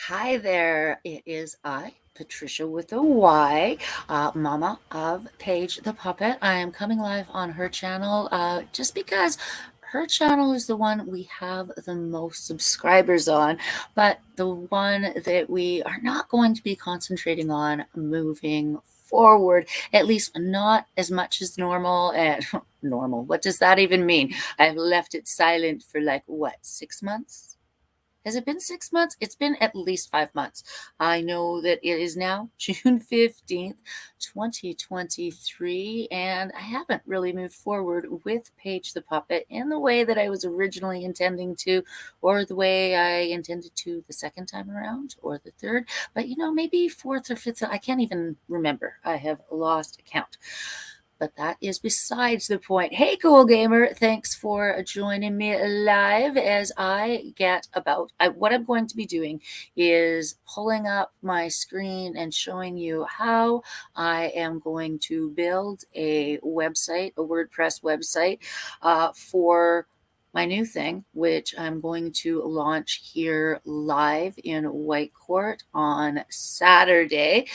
Hi there. It is I, Patricia with a Y, Mama of Paige the Puppet. I am coming live on her channel just because her channel is the one we have the most subscribers on, but the one that we are not going to be concentrating on moving forward, at least not as much as normal. And normal, what does that even mean? I've left it silent for like, what, 6 months? Has it been 6 months? It's been at least 5 months. I know that it is now June 15th, 2023, and I haven't really moved forward with Paige the Puppet in the way that I was originally intending to, or the way I intended to the second time around, or the third, but maybe fourth or fifth. I can't even remember. I have lost count. But that is besides the point. Hey, Cool Gamer, thanks for joining me live as I get about. What I'm going to be doing is pulling up my screen and showing you how I am going to build a website, a WordPress website for my new thing, which I'm going to launch here live in Whitecourt on Saturday,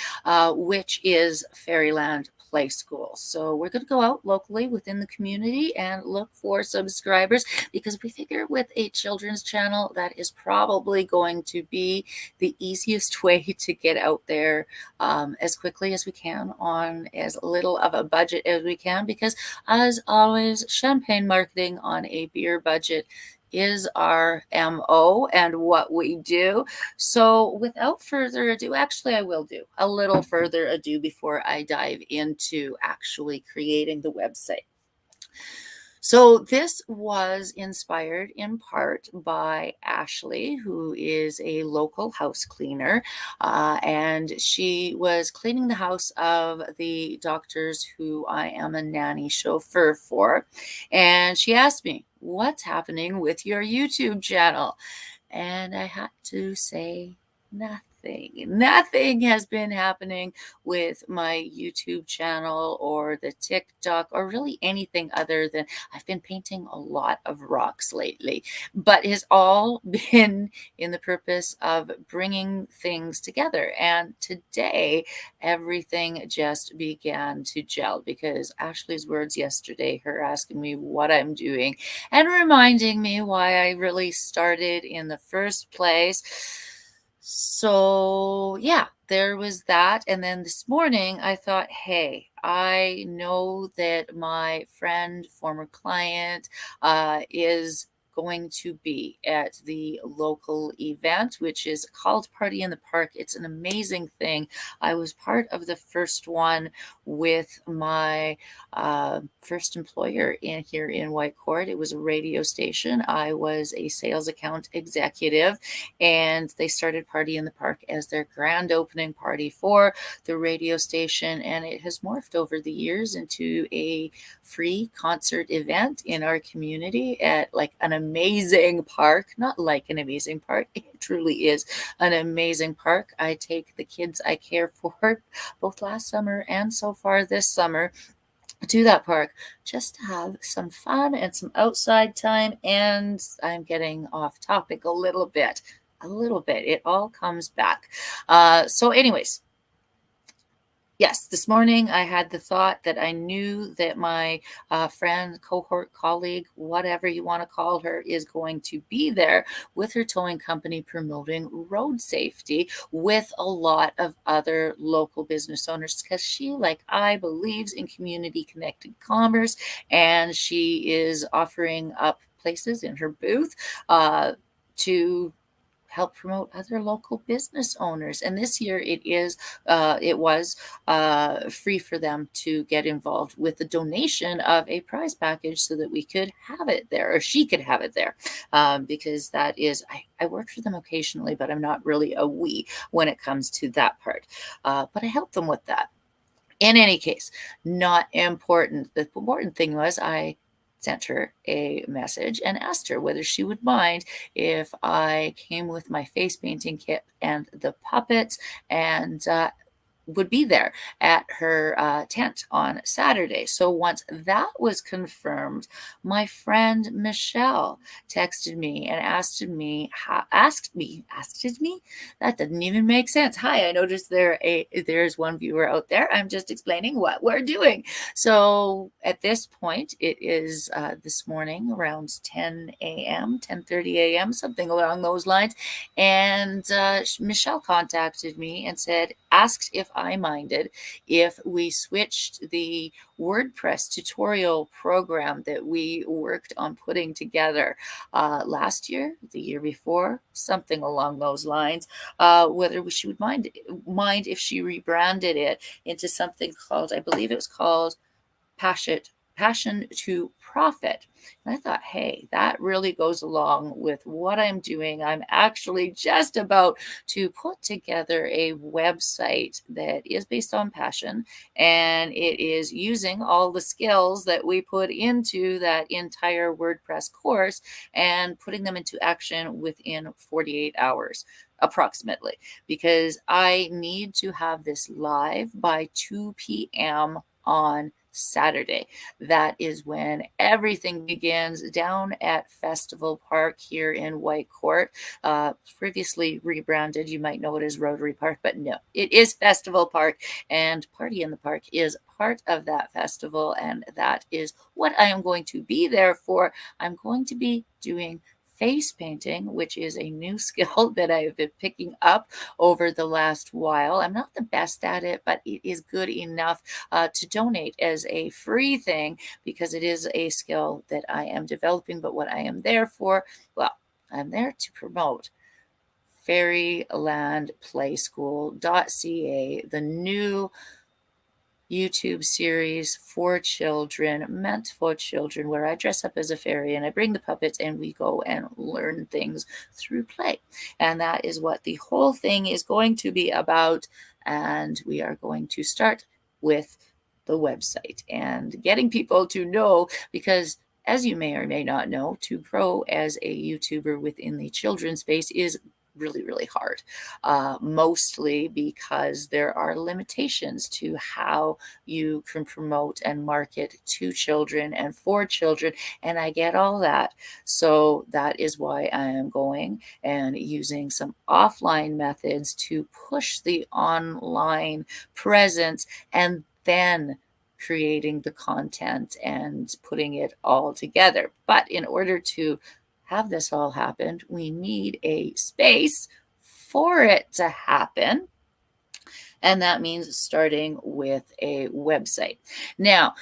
which is Fairyland Play School. So we're going to go out locally within the community and look for subscribers because we figure with a children's channel, that is probably going to be the easiest way to get out there as quickly as we can on as little of a budget as we can, because as always, champagne marketing on a beer budget is our MO and what we do. So without further ado, actually, I will do a little further ado before I dive into actually creating the website. So this was inspired in part by Ashley, who is a local house cleaner, and she was cleaning the house of the doctors who I am a nanny chauffeur for. And she asked me, "What's happening with your YouTube channel?" And I had to say nothing. Nothing has been happening with my YouTube channel or the TikTok or really anything other than I've been painting a lot of rocks lately, but it's all been in the purpose of bringing things together. And today, everything just began to gel because Ashley's words yesterday, her asking me what I'm doing and reminding me why I really started in the first place. So, yeah, there was that. And then this morning, I thought, hey, I know that my friend, former client, is going to be at the local event, which is called Party in the Park. It's an amazing thing. I was part of the first one with my first employer here in Whitecourt. It was a radio station. I was a sales account executive, and they started Party in the Park as their grand opening party for the radio station, and it has morphed over the years into a free concert event in our community at like an amazing park. Not like an amazing park, it truly is an amazing park. I take the kids I care for both last summer and so far this summer to that park just to have some fun and some outside time. And I'm getting off topic a little bit. It all comes back. So anyways, yes, this morning I had the thought that I knew that my friend, cohort, colleague, whatever you want to call her, is going to be there with her towing company promoting road safety with a lot of other local business owners because she, like I, believes in community connected commerce, and she is offering up places in her booth to help promote other local business owners. And this year it was free for them to get involved with the donation of a prize package so that we could have it there, or she could have it there, because that is, I work for them occasionally, but I'm not really a we when it comes to that part. But I help them with that. In any case, not important. The important thing was I sent her a message and asked her whether she would mind if I came with my face painting kit and the puppets and would be there at her tent on Saturday. So once that was confirmed, my friend Michelle texted me and asked me, that didn't even make sense. Hi, I noticed there's one viewer out there. I'm just explaining what we're doing. So at this point, it is this morning around 10 a.m., 10:30 a.m., something along those lines. And Michelle contacted me and asked if I minded if we switched the WordPress tutorial program that we worked on putting together last year, the year before, something along those lines, whether she would mind if she rebranded it into something called, I believe it was called Passion to Profit. And I thought, hey, that really goes along with what I'm doing. I'm actually just about to put together a website that is based on passion, and it is using all the skills that we put into that entire WordPress course and putting them into action within 48 hours approximately, because I need to have this live by 2 p.m. on Saturday. That is when everything begins down at Festival Park here in White Court. Previously rebranded, you might know it as Rotary Park, but no, it is Festival Park, and Party in the Park is part of that festival, and that is what I am going to be there for. I'm going to be doing face painting, which is a new skill that I have been picking up over the last while. I'm not the best at it, but it is good enough to donate as a free thing, because it is a skill that I am developing. But what I am there for, well, I'm there to promote fairylandplayschool.ca, the new YouTube series for children, meant for children, where I dress up as a fairy and I bring the puppets and we go and learn things through play. And that is what the whole thing is going to be about. And we are going to start with the website and getting people to know, because as you may or may not know, to grow as a YouTuber within the children's space is really, really hard, mostly because there are limitations to how you can promote and market to children and for children. And I get all that. So that is why I am going and using some offline methods to push the online presence, and then creating the content and putting it all together. But in order to have this all happen, we need a space for it to happen. And that means starting with a website. Now,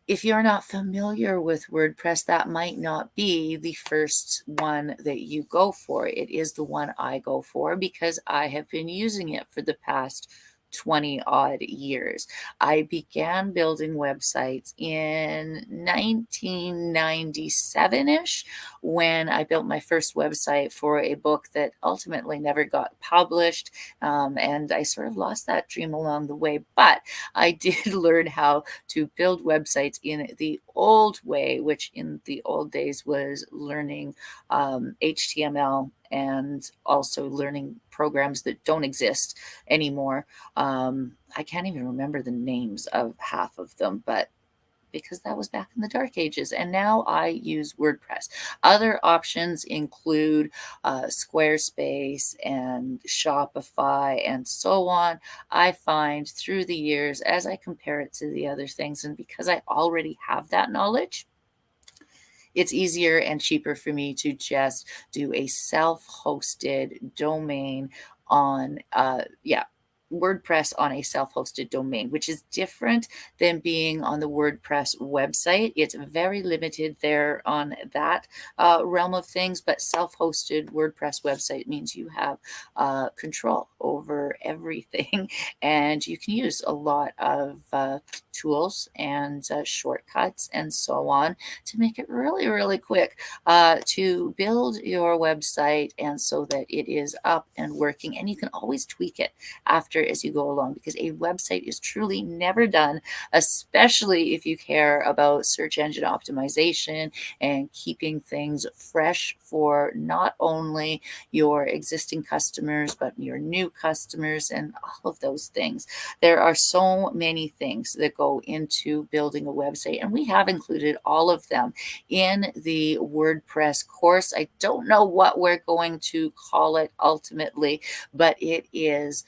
if you're not familiar with WordPress, that might not be the first one that you go for. It is the one I go for because I have been using it for the past 20 odd years. I began building websites in 1997-ish when I built my first website for a book that ultimately never got published. And I sort of lost that dream along the way, but I did learn how to build websites in the old way, which in the old days was learning HTML and also learning programs that don't exist anymore. I can't even remember the names of half of them, but because that was back in the dark ages. And now I use WordPress. Other options include Squarespace and Shopify and so on. I find through the years, as I compare it to the other things, and because I already have that knowledge, it's easier and cheaper for me to just do a self-hosted domain on, WordPress on a self-hosted domain, which is different than being on the WordPress website. It's very limited there on that realm of things, but self-hosted WordPress website means you have control over everything, and you can use a lot of tools and shortcuts and so on to make it really, really quick to build your website, and so that it is up and working, and you can always tweak it after after as you go along, because a website is truly never done, especially if you care about search engine optimization and keeping things fresh for not only your existing customers, but your new customers and all of those things. There are so many things that go into building a website, and we have included all of them in the WordPress course. I don't know what we're going to call it ultimately, but it is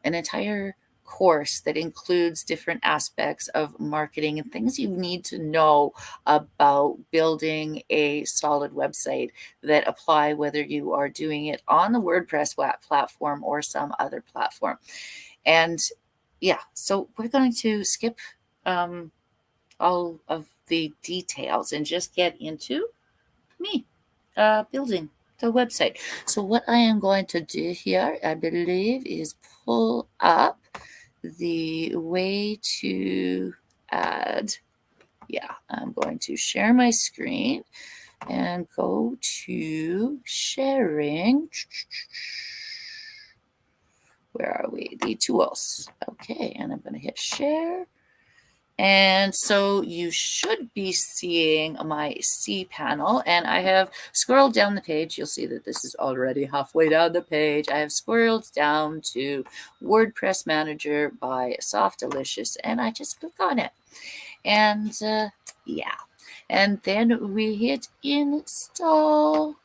an entire course that includes different aspects of marketing and things you need to know about building a solid website that apply whether you are doing it on the WordPress platform or some other platform. And yeah, so we're going to skip all of the details and just get into me building the website. So what I am going to do here, I believe, is pull up the way to add. Yeah, I'm going to share my screen and go to sharing. Where are we? The tools. Okay, and I'm going to hit share. And so you should be seeing my C panel, and I have scrolled down the page. You'll see that this is already halfway down the page. I have scrolled down to WordPress Manager by Softalicious, and I just click on it. And yeah, and then we hit install.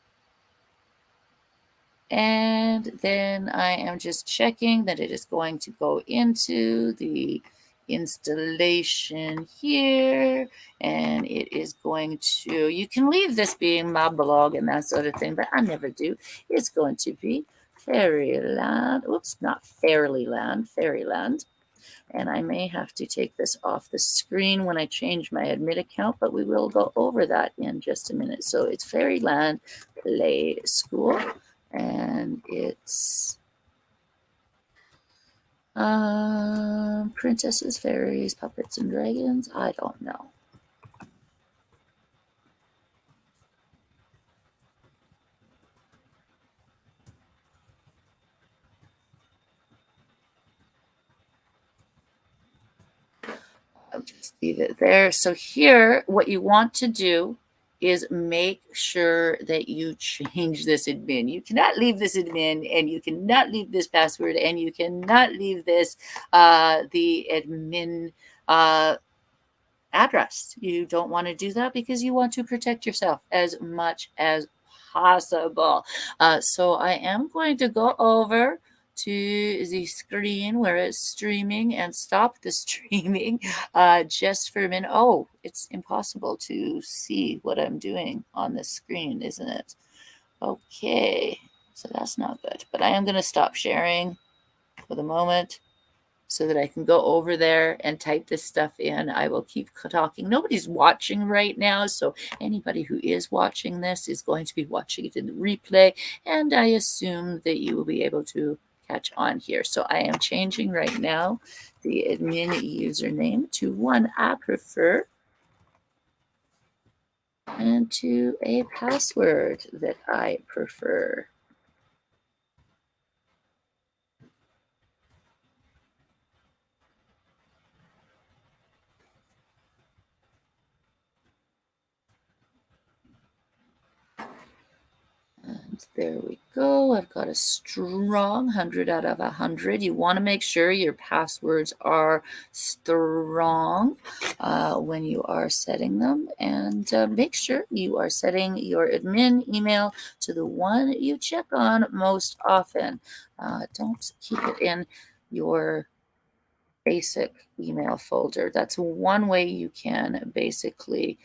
And then I am just checking that it is going to go into the installation here, and it is going to, you can leave this being my blog and that sort of thing, but I never do. It's going to be Fairyland. Oops, not Fairyland, Fairyland. And I may have to take this off the screen when I change my admin account, but we will go over that in just a minute. So it's Fairyland Play School, and it's princesses, fairies, puppets, and dragons. I don't know. I'll just leave it there. So here, what you want to do is make sure that you change this admin. You cannot leave this admin, and you cannot leave this password, and you cannot leave this the admin address. You don't want to do that because you want to protect yourself as much as possible. So I am going to go over to the screen where it's streaming and stop the streaming just for a minute. Oh, it's impossible to see what I'm doing on the screen, isn't it? Okay, so that's not good. But I am going to stop sharing for the moment so that I can go over there and type this stuff in. I will keep talking. Nobody's watching right now, so anybody who is watching this is going to be watching it in the replay, and I assume that you will be able to catch on here. So I am changing right now the admin username to one I prefer and to a password that I prefer. And there we go. I've got a strong 100 out of 100. You want to make sure your passwords are strong when you are setting them. And make sure you are setting your admin email to the one you check on most often. Don't keep it in your basic email folder. That's one way you can basically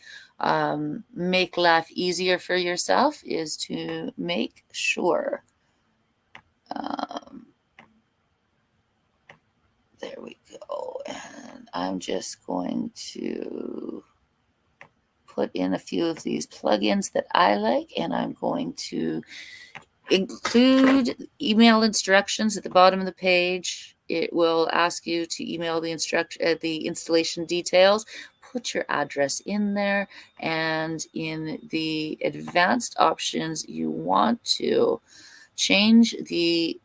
make life easier for yourself, is to make sure. There we go. And I'm just going to put in a few of these plugins that I like, and I'm going to include email instructions at the bottom of the page. It will ask you to email the installation details. Put your address in there, and in the advanced options, you want to change the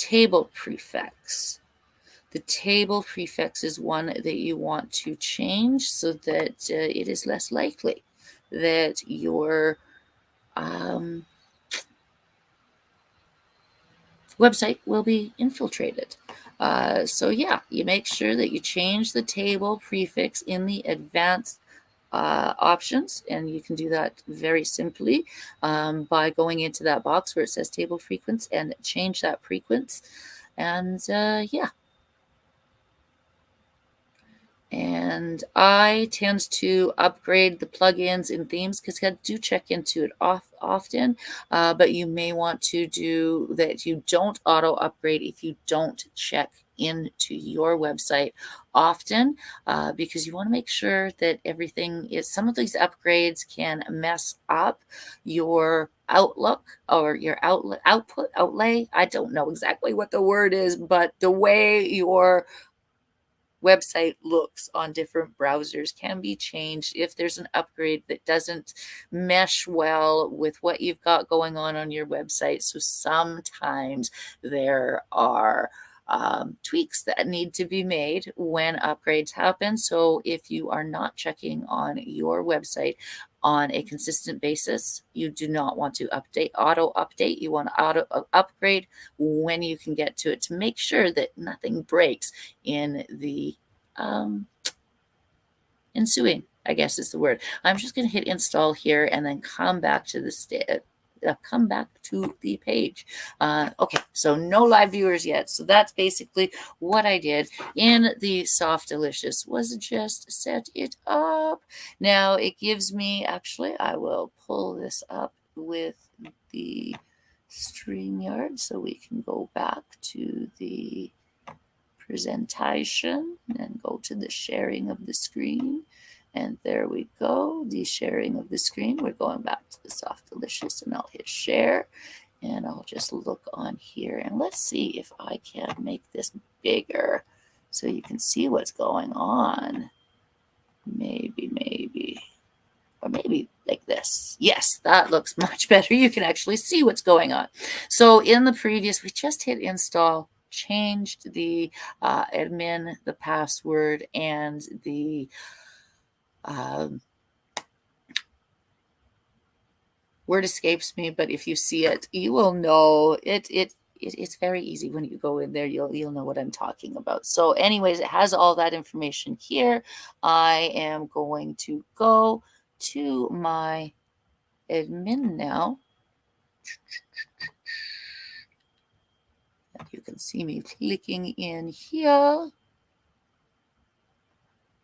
table prefix. The table prefix is one that you want to change so that it is less likely that your website will be infiltrated. So yeah, you make sure that you change the table prefix in the advanced options, and you can do that very simply by going into that box where it says table frequency and change that frequency. And yeah, and I tend to upgrade the plugins and themes because I do check into it often, but you may want to do that. You don't auto upgrade if you don't check into your website often, because you want to make sure that everything is. Some of these upgrades can mess up your outlook or your outlay. I don't know exactly what the word is, but the way your website looks on different browsers can be changed if there's an upgrade that doesn't mesh well with what you've got going on your website. So sometimes there are tweaks that need to be made when upgrades happen. So if you are not checking on your website on a consistent basis, you do not want to auto update. You want to auto upgrade when you can get to it to make sure that nothing breaks in the ensuing, I guess is the word. I'm just going to hit install here and then come back to the come back to the page. Okay, so no live viewers yet. So that's basically what I did in the Soft Delicious was just set it up. Now it gives me, actually, I will pull this up with the StreamYard so we can go back to the presentation and go to the sharing of the screen. And there we go, the sharing of the screen. We're going back to the Soft Delicious and I'll hit share and I'll just look on here and let's see if I can make this bigger so you can see what's going on. Maybe, or maybe like this. Yes, that looks much better. You can actually see what's going on. So in the previous, we just hit install, changed the admin, the password, and the word escapes me, but if you see it, you will know it's very easy when you go in there. You'll know what I'm talking about. So anyways, it has all that information here. I am going to go to my admin now. And you can see me clicking in here.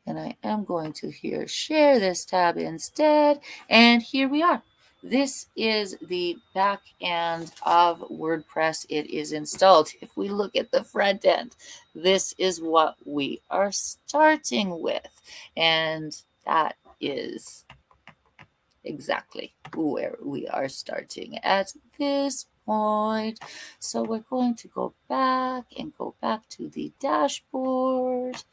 And I am going to here share this tab instead. And here we are. This is the back end of WordPress. It is installed. If we look at the front end, this is what we are starting with. And that is exactly where we are starting at this point. So we're going to go back to the dashboard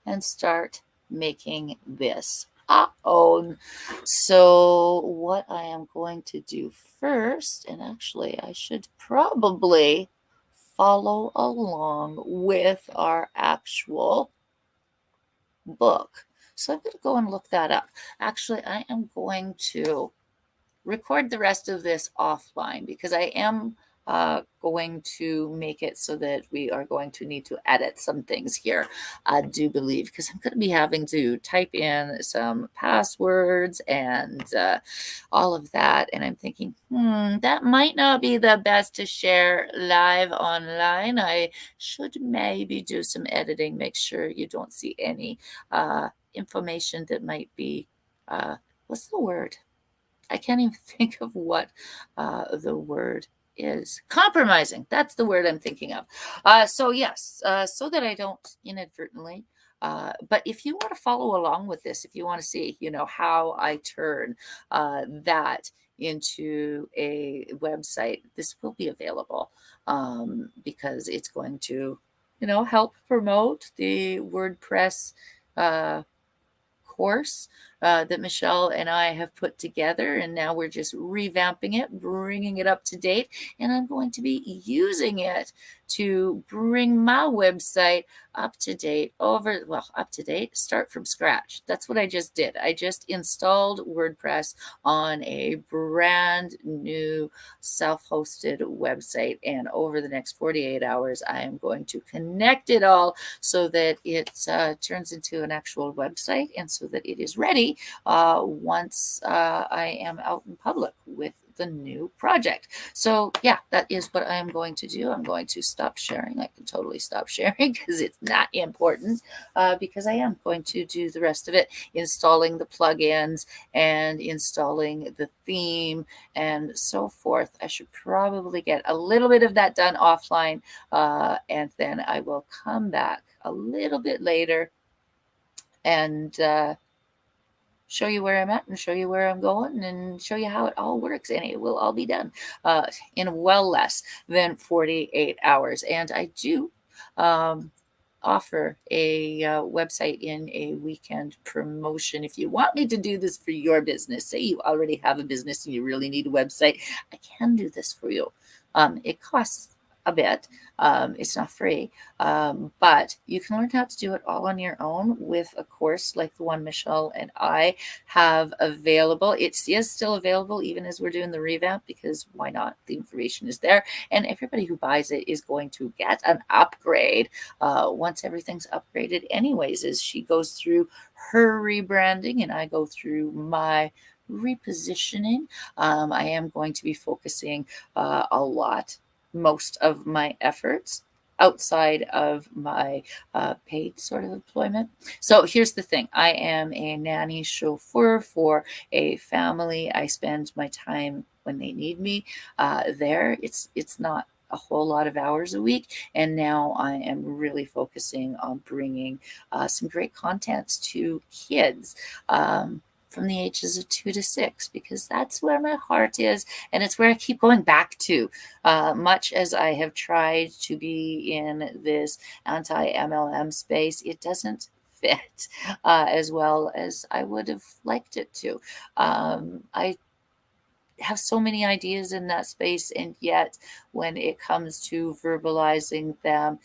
and start making this our own. So what I am going to do first, and actually I should probably follow along with our actual book. So I'm going to go and look that up. Actually, I am going to record the rest of this offline because I am going to make it so that we are going to need to edit some things here, I do believe, because I'm going to be having to type in some passwords and all of that. And I'm thinking, that might not be the best to share live online. I should maybe do some editing, make sure you don't see any information that might be, what's the word? I can't even think of what the word is. Compromising. That's the word I'm thinking of. So yes, so that I don't inadvertently. But if you want to follow along with this, if you want to see, how I turn that into a website, this will be available because it's going to, help promote the WordPress course that Michelle and I have put together, and now we're just revamping it, bringing it up to date, and I'm going to be using it to bring my website up to date, start from scratch. That's what I just did. I just installed WordPress on a brand new self-hosted website, and over the next 48 hours, I am going to connect it all so that it turns into an actual website, and so that it is ready once I am out in public with the new project. So yeah, that is what I am going to do. I'm going to stop sharing. I can totally stop sharing because it's not important, because I am going to do the rest of it, installing the plugins and installing the theme and so forth. I should probably get a little bit of that done offline, and then I will come back a little bit later and show you where I'm at and show you where I'm going and show you how it all works. And it will all be done in well less than 48 hours. And I do offer a website in a weekend promotion. If you want me to do this for your business, say you already have a business and you really need a website, I can do this for you. It costs a bit. It's not free, but you can learn how to do it all on your own with a course like the one Michelle and I have available. It is still available even as we're doing the revamp, because why not? The information is there, and everybody who buys it is going to get an upgrade once everything's upgraded anyways, as she goes through her rebranding and I go through my repositioning. I am going to be focusing most of my efforts outside of my paid sort of employment. So here's the thing. I am a nanny chauffeur for a family. I spend my time when they need me there. It's not a whole lot of hours a week. And now I am really focusing on bringing some great content to kids. From the ages of 2 to 6, because that's where my heart is, and it's where I keep going back to. Much as I have tried to be in this anti-MLM space, it doesn't fit as well as I would have liked it to. I have so many ideas in that space, and yet when it comes to verbalizing them,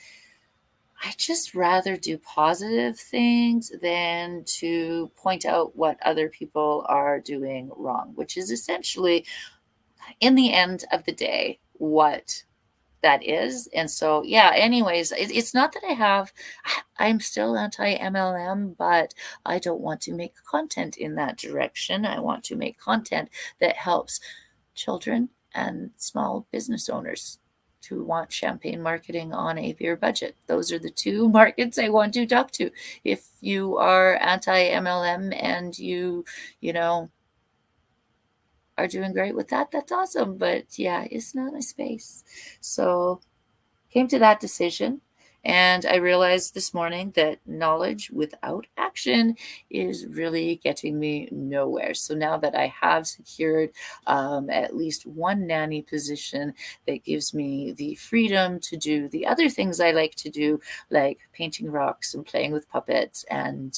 I just rather do positive things than to point out what other people are doing wrong, which is essentially, in the end of the day, what that is. And so, yeah, anyways, it's not that I'm still anti-MLM, but I don't want to make content in that direction. I want to make content that helps children and small business owners who want champagne marketing on a beer budget. Those are the two markets I want to talk to. If you are anti-MLM and you know, are doing great with that, that's awesome. But yeah, it's not my space. So came to that decision. And I realized this morning that knowledge without action is really getting me nowhere. So now that I have secured at least one nanny position that gives me the freedom to do the other things I like to do, like painting rocks and playing with puppets and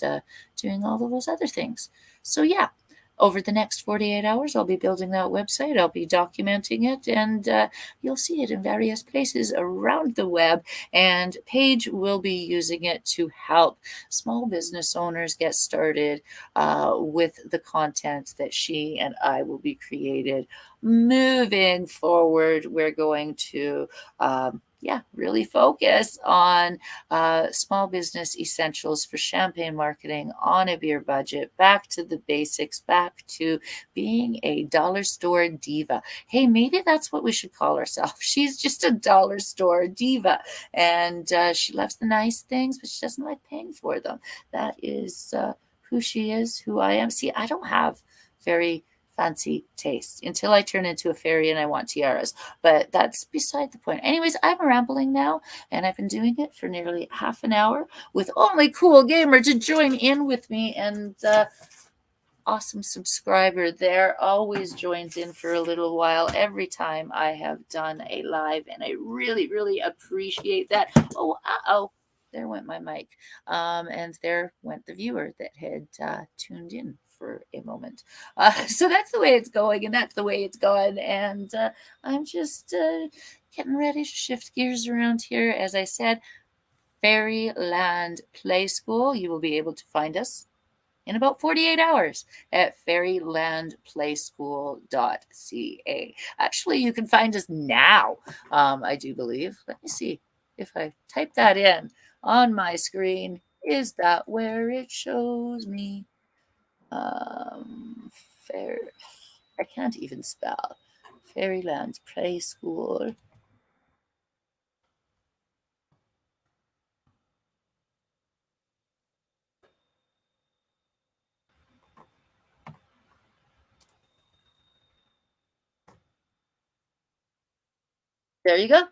doing all of those other things. So yeah, over the next 48 hours, I'll be building that website. I'll be documenting it, and you'll see it in various places around the web. And Paige will be using it to help small business owners get started with the content that she and I will be created. Moving forward, we're going to really focus on small business essentials for champagne marketing on a beer budget, back to the basics, back to being a dollar store diva. Hey, maybe that's what we should call ourselves. She's just a dollar store diva, and she loves the nice things, but she doesn't like paying for them. That is who she is, who I am. See, I don't have very fancy taste until I turn into a fairy and I want tiaras, but that's beside the point. Anyways, I'm rambling now, and I've been doing it for nearly half an hour with only Cool Gamer to join in with me, and awesome subscriber there always joins in for a little while every time I have done a live, and I really, really appreciate that. Oh, there went my mic. And there went the viewer that had tuned in for a moment. So that's the way it's going, and that's the way it's going. And I'm just getting ready to shift gears around here. As I said, Fairyland Play School. You will be able to find us in about 48 hours at fairylandplayschool.ca. Actually, you can find us now, I do believe. Let me see if I type that in on my screen. Is that where it shows me? Fair. I can't even spell. Fairyland Play School. There you go.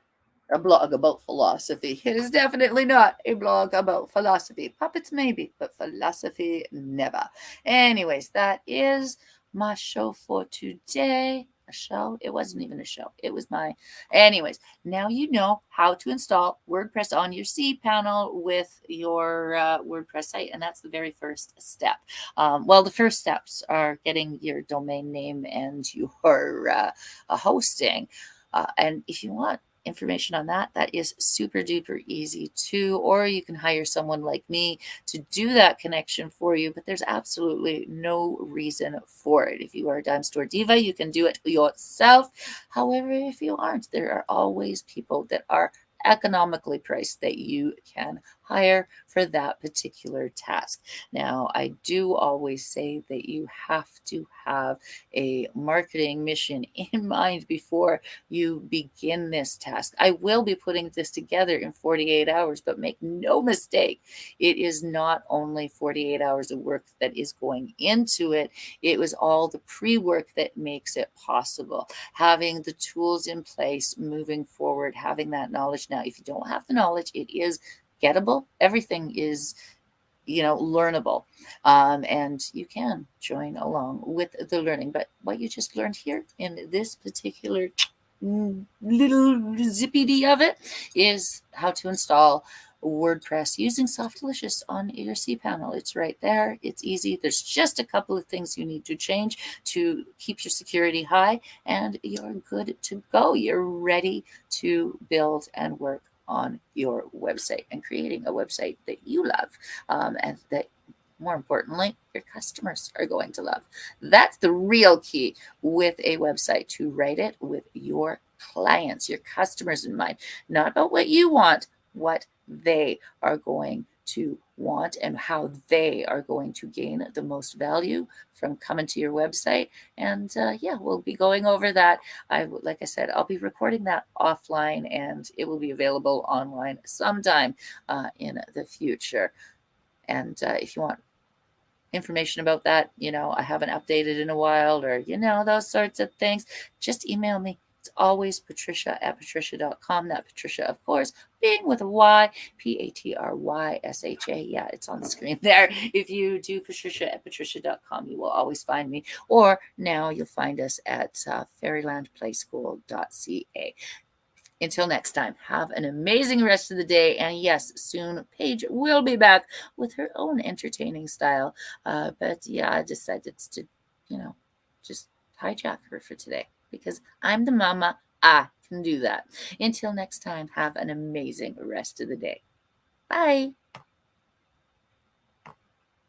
A blog about philosophy. It is definitely not a blog about philosophy. Puppets, maybe, but philosophy, never. Anyways, that is my show for today. A show? It wasn't even a show. It was my. Anyways, now you know how to install WordPress on your cPanel with your WordPress site, and that's the very first step. Well, the first steps are getting your domain name and your hosting. And if you want information on that, that is super duper easy too. Or you can hire someone like me to do that connection for you, but there's absolutely no reason for it. If you are a dime store diva, you can do it yourself. However, if you aren't, there are always people that are economically priced that you can hire for that particular task. Now, I do always say that you have to have a marketing mission in mind before you begin this task. I will be putting this together in 48 hours, but make no mistake, it is not only 48 hours of work that is going into it. It was all the pre-work that makes it possible. Having the tools in place, moving forward, having that knowledge. Now, if you don't have the knowledge, it is gettable. Everything is learnable, and you can join along with the learning. But what you just learned here in this particular little zippity of it is how to install WordPress using Softalicious on your cPanel. It's right there. It's easy. There's just a couple of things you need to change to keep your security high, and you're good to go. You're ready to build and work on your website and creating a website that you love, and that, more importantly, your customers are going to love. That's the real key with a website, to write it with your clients, your customers in mind, not about what you want, what they are going to want and how they are going to gain the most value from coming to your website. And yeah, we'll be going over that. Like I said, I'll be recording that offline, and it will be available online sometime in the future. And if you want information about that, I haven't updated in a while, or, those sorts of things, just email me. It's always patricia@patricia.com. That Patricia, of course, being with a Y, PATRYSHA. Yeah, it's on the screen there. If you do patricia@patricia.com, you will always find me. Or now you'll find us at fairylandplayschool.ca. Until next time, have an amazing rest of the day. And yes, soon Paige will be back with her own entertaining style. But yeah, I decided to, just hijack her for today because I'm the mama. I can do that. Until next time, have an amazing rest of the day. Bye.